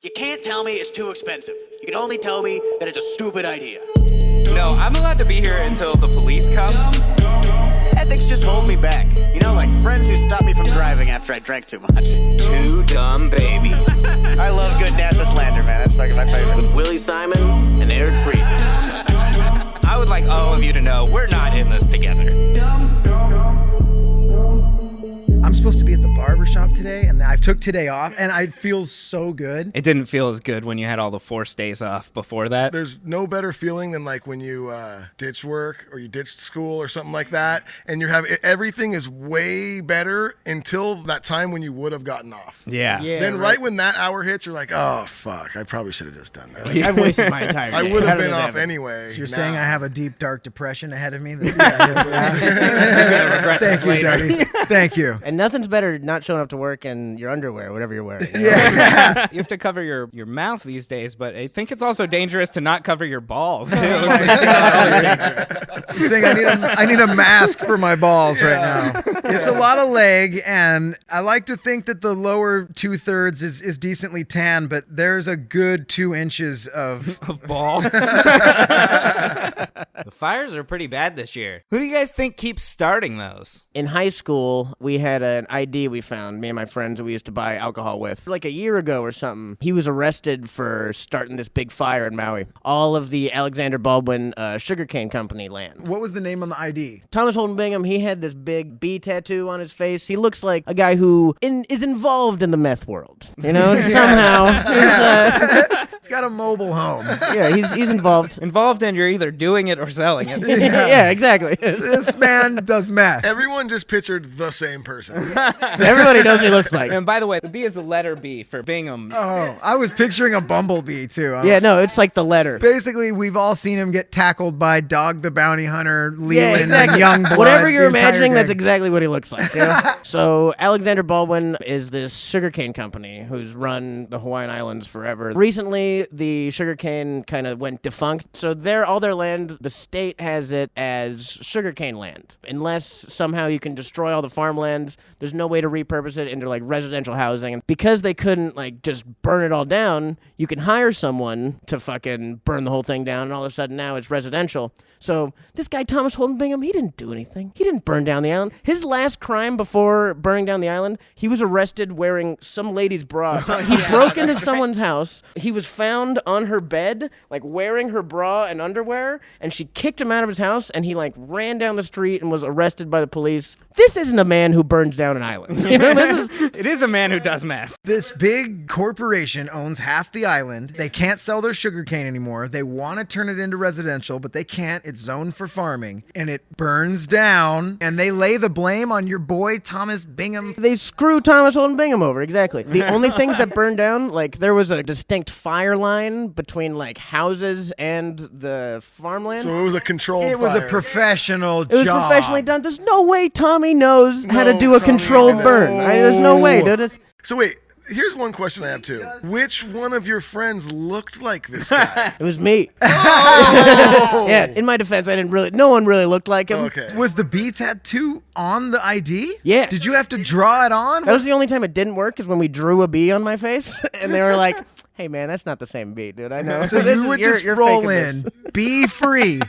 You can't tell me it's too expensive. You can only tell me that it's a stupid idea. No, I'm allowed to be here until the police come. Ethics just hold me back. You know, like friends who stop me from driving after I drank too much. Two dumb babies. I love good NASA slander, man. That's fucking my favorite. With Willie, Simon, and Eric Freedman. I would like all of you to know we're not in this together. I'm supposed to be at the barbershop today, and I took today off, and it feels so good. It didn't feel as good when you had all the forced days off before that. There's no better feeling than like when you ditch work or you ditched school or something like that, and everything is way better until that time when you would have gotten off. Yeah. Then right when that hour hits, you're like, oh fuck, I probably should have just done that. I've wasted my entire day. I would have How been did that off happen? anyway. So you're now. saying I have a deep, dark depression ahead of me? You're gonna regret this Thank you, later. Duddy. Thank you. And nothing's better than not showing up to work in your underwear, whatever you're wearing. You know? Yeah. You have to cover your mouth these days, but I think it's also dangerous to not cover your balls too. It's dangerous. He's saying I need a mask for my balls right now. It's a lot of leg, and I like to think that the lower 2/3 is decently tan, but there's a good 2 inches of Ball. The fires are pretty bad this year. Who do you guys think keeps starting those? In high school, we had an ID we found, me and my friends we used to buy alcohol with. Like a year ago or something, he was arrested for starting this big fire in Maui. All of the Alexander Baldwin sugarcane company land. What was the name on the ID? Thomas Holden Bingham, he had this big B tattoo on his face. He looks like a guy who is involved in the meth world. You know, somehow. It's got a mobile home. Yeah, he's involved. Involved in you're either doing it or selling it. Yeah, exactly. This man does meth. Everyone just pictured the same person. Everybody knows what he looks like. And by the way, the B is the letter B for Bingham. Oh, I was picturing a bumblebee too. Yeah, no, it's like the letter. Basically, we've all seen him get tackled by Dog the Bounty Hunter, Leland, and exactly. Youngblood. Whatever you're the entire imagining, that's gang. exactly what he looks like. You know? So Alexander Baldwin is this sugarcane company who's run the Hawaiian Islands forever. Recently, the sugarcane kind of went defunct. So all their land, the state has it as sugarcane land. Unless somehow you can destroy all the farmlands, there's no way to repurpose it into like residential housing. And because they couldn't like just burn it all down, you can hire someone to fucking burn the whole thing down, and all of a sudden now it's residential. So this guy, Thomas Holden Bingham, he didn't do anything. He didn't burn down the island. His last crime before burning down the island, he was arrested wearing some lady's bra. He broke into someone's house. He was found on her bed, like wearing her bra and underwear, and she kicked him out of his house, and he like ran down the street and was arrested by the police. This isn't a man who burns down an island. You know, It is a man who does math. This big corporation owns half the island. They can't sell their sugarcane anymore. They want to turn it into residential, but they can't. It's zoned for farming. And it burns down, and they lay the blame on your boy, Thomas Bingham. They screw Thomas Holden Bingham over, exactly. The only things that burned down, like there was a distinct fire line between like houses and the farmland. So it was a controlled It was a fire. professional It was job. professionally done. There's no way Tommy knows how to No, do a Tommy, controlled no. burn. There's no way, dude. It's- So wait, here's one question I have too. Which one of your friends looked like this guy? It was me. Oh! Yeah, in my defense, no one really looked like him. Okay. Was the B tattoo on the ID? Yeah. Did you have to draw it on? That was the only time it didn't work, is when we drew a bee on my face, and they were like, "Hey man, that's not the same bee, dude. I know." So This you is- would you're- just you're roll faking in, be free.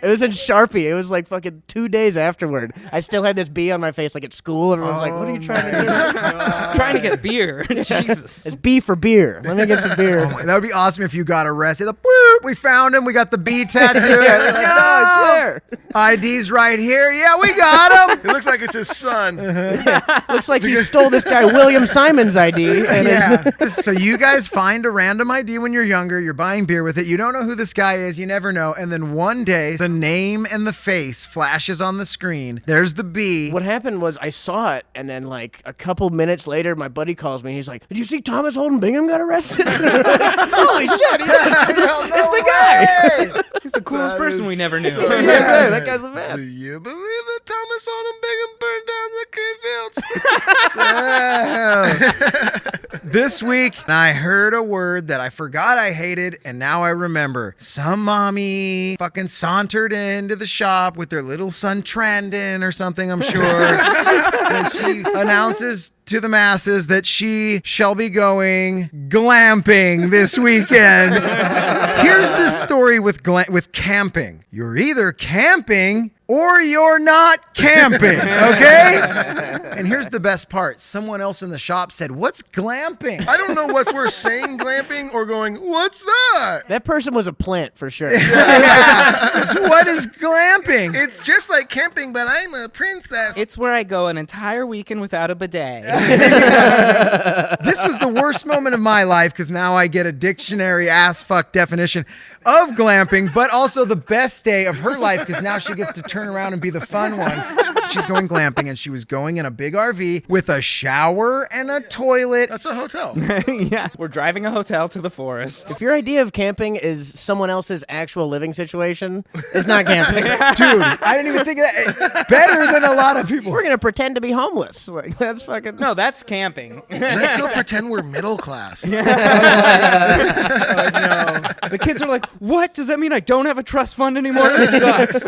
It was in Sharpie. It was like fucking 2 days afterward. I still had this bee on my face, like at school. Everyone's like, "What are you trying to do?" Trying to get beer. Jesus. It's B for beer. Let me get some beer. That would be awesome if you got arrested. Like, "Boop, we found him. We got the B tattoo. Yeah, they're like, "No, I swear." ID's right here. Yeah, we got him. It looks like it's his son. Looks like he stole this guy William Simon's ID. And Yeah. So you guys find a random ID when you're younger. You're buying beer with it. You don't know who this guy is. You never know. And then one day, the name and the face flashes on the screen. There's the B. What happened was I saw it, and then like a couple minutes later, my buddy calls me. He's like, "Did you see Thomas Holden Bingham got arrested?" Holy shit! It's the guy. He's the coolest That person is we never knew. so Yeah, bad. that guy's the Do man. you believe that Thomas Holden Bingham burned down the Cream Fields? This week, I heard a word that I forgot I hated, and now I remember. Some mommy fucking sauntered into the shop with their little son Trandon or something, I'm sure. And she announces to the masses that she shall be going glamping this weekend. Here's the story with camping. You're either camping or you're not camping, okay? And here's the best part. Someone else in the shop said, "What's glamping?" I don't know what's worse, saying glamping or going, "What's that?" That person was a plant for sure. So what is glamping? It's just like camping, but I'm a princess. It's where I go an entire weekend without a bidet. This was the worst moment of my life because now I get a dictionary ass fuck definition of glamping, but also the best day of her life because now she gets to turn around and be the fun one. She's going glamping, and she was going in a big RV with a shower and a toilet. That's a hotel. Yeah, we're driving a hotel to the forest. If your idea of camping is someone else's actual living situation, it's not camping. Dude, I didn't even think of that. Better than a lot of people. We're gonna pretend to be homeless. Like that's fucking. No, that's camping. Let's go pretend we're middle class. No. The kids are like, what? Does that mean I don't have a trust fund anymore? This sucks.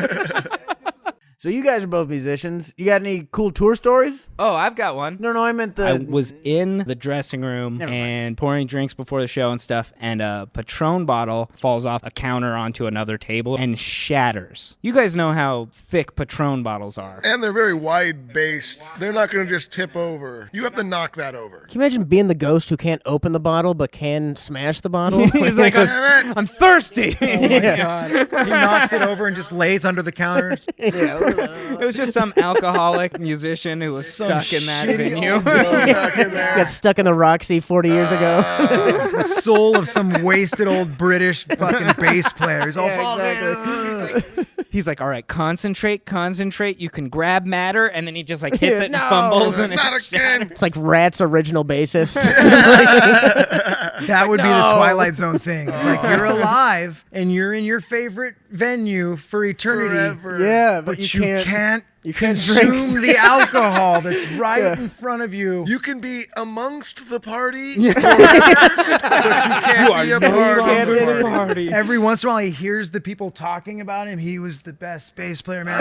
So you guys are both musicians. You got any cool tour stories? Oh, I've got one. No, I meant I was in the dressing room and pouring drinks before the show and stuff, and a Patron bottle falls off a counter onto another table and shatters. You guys know how thick Patron bottles are. And they're very wide based. They're not going to just tip over. You have to knock that over. Can you imagine being the ghost who can't open the bottle but can smash the bottle? He's like, I'm thirsty. Oh my God. He knocks it over and just lays under the counter. It was just some alcoholic musician who was stuck in that venue. Got stuck in the Roxy 40 years ago. The soul of some wasted old British fucking bass player. He's all fucking. He's like, all right, concentrate. You can grab matter, and then he just like hits it and fumbles. And Not again. It's like Rat's original bassist. That would be the Twilight Zone thing. It's like you're alive and you're in your favorite venue for eternity. Forever. yeah, But you can't You can't consume the alcohol that's right in front of you. You can be amongst the party, but you can't be a part of the party. Every once in a while, he hears the people talking about him. He was the best bass player, man.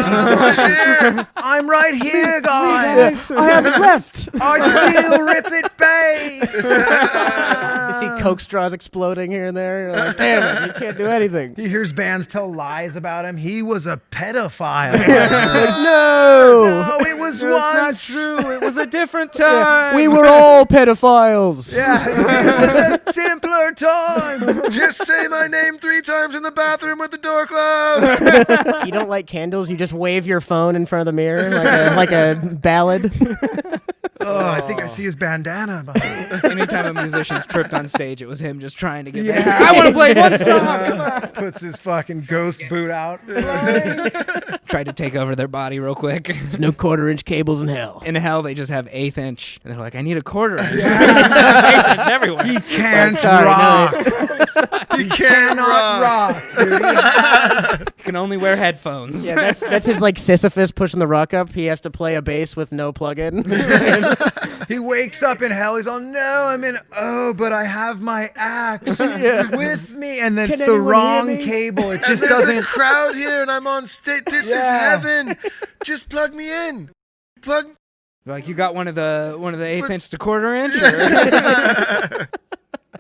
I'm right here, guys. I haven't left. I still rip it bass. You see Coke straws exploding here and there. You're like, damn it, you can't do anything. He hears bands tell lies about him. He was a pedophile. No, it was That's not once. true. It was a different time. We were all pedophiles. Yeah, it was a simpler time. Just say my name 3 times in the bathroom with the door closed. You don't light candles. You just wave your phone in front of the mirror like a ballad. Oh, I think I see his bandana behind. Anytime a musician's tripped on stage, it was him just trying to get Yeah. back. I want to play one song. Come on. Puts his fucking ghost boot out. Tried to take over their body real quick. There's no 1/4-inch cables in hell. In hell, they just have 1/8 inch. And they're like, I need a 1/4 inch. 1/8 inch everywhere. He can't Sorry, rock. no. He cannot rock, dude. You can only wear headphones. Yeah, that's his like Sisyphus pushing the rock up. He has to play a bass with no plug-in. He wakes up in hell. He's all, no, I'm in. Oh, but I have my axe with me, and then it's the anyone hear wrong me? cable. It just There's a doesn't. crowd here, and I'm on stage. This is heaven. Just plug me in. Plug. Like, you got one of the 1/8 inch to 1/4 inch?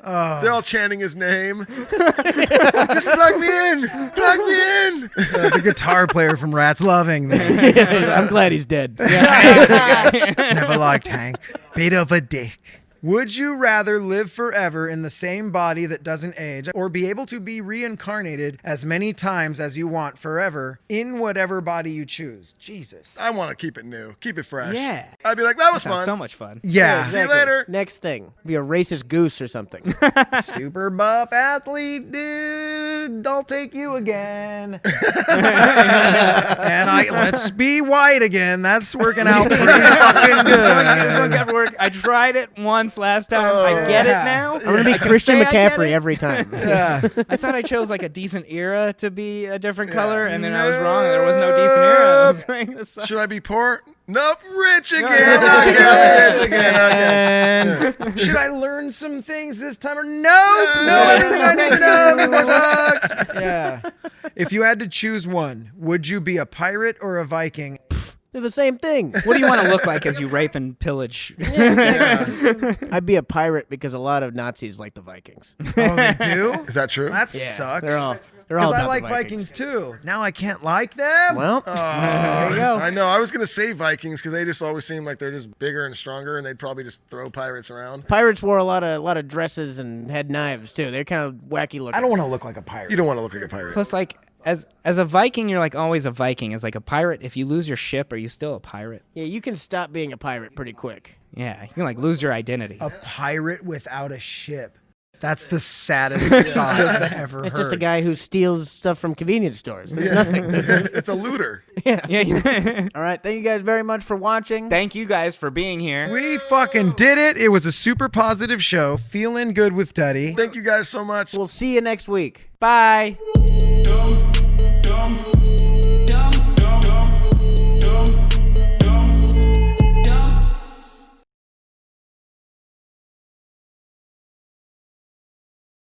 Or? They're all chanting his name. Just plug me in. Plug me in. The guitar player from Rats Loving this. I'm glad he's dead. Never liked Hank. Bit of a dick. Would you rather live forever in the same body that doesn't age, or be able to be reincarnated as many times as you want forever in whatever body you choose? Jesus. I want to keep it new. Keep it fresh. Yeah. I'd be like, that was Sounds fun. so much fun. Yeah. See you later. Next thing, be a racist goose or something. Super buff athlete, dude. I'll take you again. And let's be white again. That's working out pretty fucking This one good. kept working. I tried it once sense last time. I get it now. I'm gonna be I can Christian say I get McCaffrey it. every time. Yeah. I thought I chose like a decent era to be a different color, and then I was wrong. There was no decent era. I was like, this sucks. Should I be poor? Nope, rich again. Rich again. Should I learn some things this time or no? Everything I need to know sucks. Yeah. If you had to choose one, would you be a pirate or a Viking? They're the same thing. What do you want to look like as you rape and pillage? I'd be a pirate because a lot of Nazis like the Vikings. Oh, they do? Is that true? That sucks. They're all Because I about like the Vikings too. Now I can't like them. Well, there you go. I know. I was gonna say Vikings because they just always seem like they're just bigger and stronger, and they'd probably just throw pirates around. Pirates wore a lot of dresses and had knives too. They're kind of wacky looking. I don't want to look like a pirate. You don't want to look like a pirate. Plus, like as a Viking, you're like always a Viking. As like a pirate, if you lose your ship, are you still a pirate? Yeah, you can stop being a pirate pretty quick. Yeah, you can like lose your identity. A pirate without a ship. That's the saddest thought I've ever It's heard. just a guy who steals stuff from convenience stores. There's nothing. It's a looter. Yeah. All right. Thank you guys very much for watching. Thank you guys for being here. We fucking did it. It was a super positive show. Feeling good with Duddy. Thank you guys so much. We'll see you next week. Bye. Dumb, dumb.